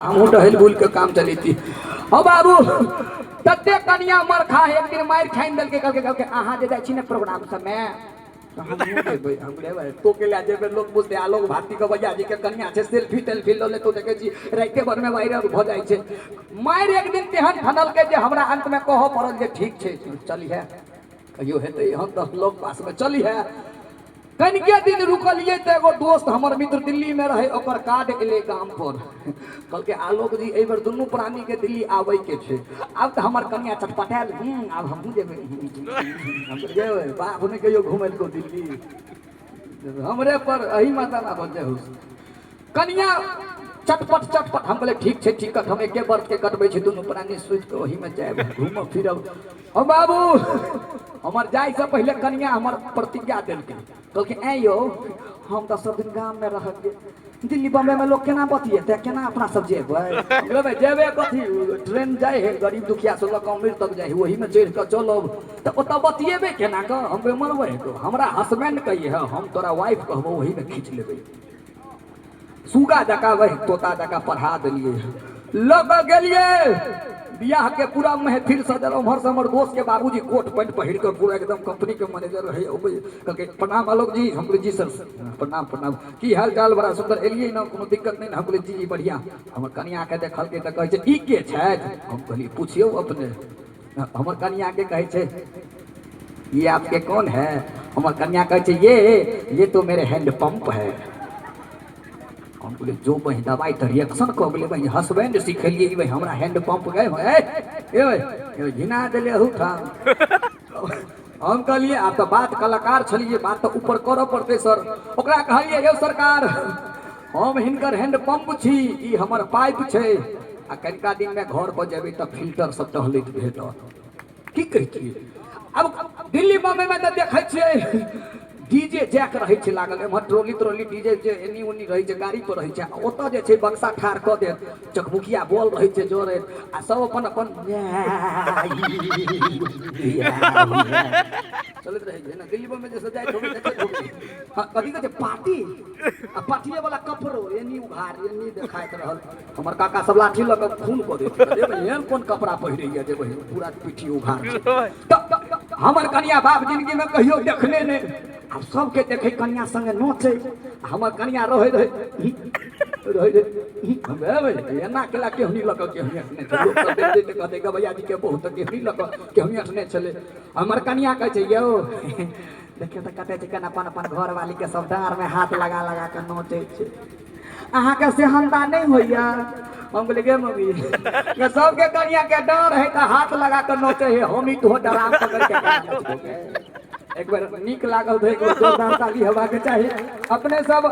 हम टहल बुल के काम चली थी। हो बाबू तते कनिया मर खा एक दिन मार खाइन दल के करके अहाँ जे जाइ छी ने प्रोग्राम सब में तो हम देबै हम लेबै तो के ला जेबै लोग बुझते आलोक भारती के भैया जी के कनिया छै सेल्फी टेल्फी ल ले तो देखे छी राइते भर में वायरल भ जाइ छै। मार एक दिन तेहन ठनल के जे हमरा अंत में कहऽ पड़ल जे ठीक छै चली है कहियो हेतै हम 10 लोग पास में चली है। कनिके दिन रुकलिए तो एगो दोस्त हमर मित्र दिल्ली में रहे ओकर कार्ड एले गाम पर कल के आलोक जी ए बार दुनू प्राणी के दिल्ली आवे के छे। अब तो हमर कन्या चटपटाल अब हमहू जेबै हम जेबै बाप ने कहियो घुमै को दिल्ली हमरे पर अही माता ना बजे हो कन्या चटपट चटपट हम बोले ठीक है टिकट हम एके वर्ष के कटबै छी दुनू प्राणी सुत के वही में जाए घूम फिरब। ओ बाबू हमर जाय से पहले कन्या हमर प्रतिज्ञा देलकै कहलकै ऐ यो हम 10 दिन गाम में रहब दिल्ली बम्बई में लोग केना बतिएते केना अपना सब जेबै लेबै जेबै कथी ट्रेन जाय है गरीब दुखिया से लक अमीर तक जाय है वही में चढ़ के चलब त ओत बतिएबै केना क हम मरबै हमरा हस्बैंड कहिए है हम तोरा वाइफ कहबो वही में खींच लेबै सुगा जका वही तोता जका पढ़ा देलिए लग गेलिए बियाह के पूरा महफिल सजल उमहर से हमर दोस्त के बाबूजी कोट पैंट पहिर कर पूरा एकदम कंपनी के मैनेजर रहे कहके प्रणाम आलोक जी हम बोले जी सर प्रणाम प्रणाम की हाल चाल बड़ा सुंदर एलिए ना कोनो दिक्कत नहीं हम बोले जी बढ़िया हमर कन्या के देखल के त कहै छै ई के छै हम कहली पूछियो अपने हमर कन्या के कहै छै ये आपके कौन है हमर कन्या कहै छै ये तो मेरे हैंड पंप है। हम बोले जो भाई दवाई तो रिएक्शन कर बोले भाई हस्बैंड सिखलिए भाई हमरा हैंड पंप गए हो ए घिना देले हु था हम कहलिए आप तो बात कलाकार छलिए बात तो ऊपर करऽ पड़ते सर ओकरा कहलिए यौ सरकार हम हिनकर हैंड पंप छी ई हमर पाइप छै आ कनिका दिन में घर पर जेबै त फिल्टर सब टहलैत भेटत की कहै छियै। अब दिल्ली बम्बई में तो देखै छियै डीजे जैक रहे छै लागल एमहर ट्रोली ट्रोली डीजे जे एनी ओनी रहे छै गाड़ी पर रहे छै ओत जे छै बक्सा ठार क दे चकमुकिया बोल रहे छै जोरे आ सब अपन अपन चलत रहे छै ना दिल्ली में जे सजाय ठोके कथी कहै छै पार्टी आ पार्टीए वाला कपड़ो एनी उघार एनी देखाइत रहल हमर काका सब लाठी ल के खून क दे रे एहन कोन कपड़ा पहिरैया जे पूरा पीठी उघार हमर कन्या बाप जिंदगी में कहियो देखले ने अब सबके देखे कन्या संगे नोचे हमर कन्या रहे एना केला केहनी लक केहनी कहते कहते गबैया जी के बहुत केहनी लक केहनी अठने चले हमर कन्या कहै छै यौ देखियो त कहते छै अपन अपन घर वाली के सब डार में हाथ लगा लगा के नोचे छै अहाँ के सेहनता नहीं होइया हम बोले गे मम्मी ये सबके कन्या के डर है त हाथ लगा के नोचे है हम ही तो डराम पकड़ के एक बार निक लागल तो एक बार जोरदार ताली हवा के चाहिए अपने सब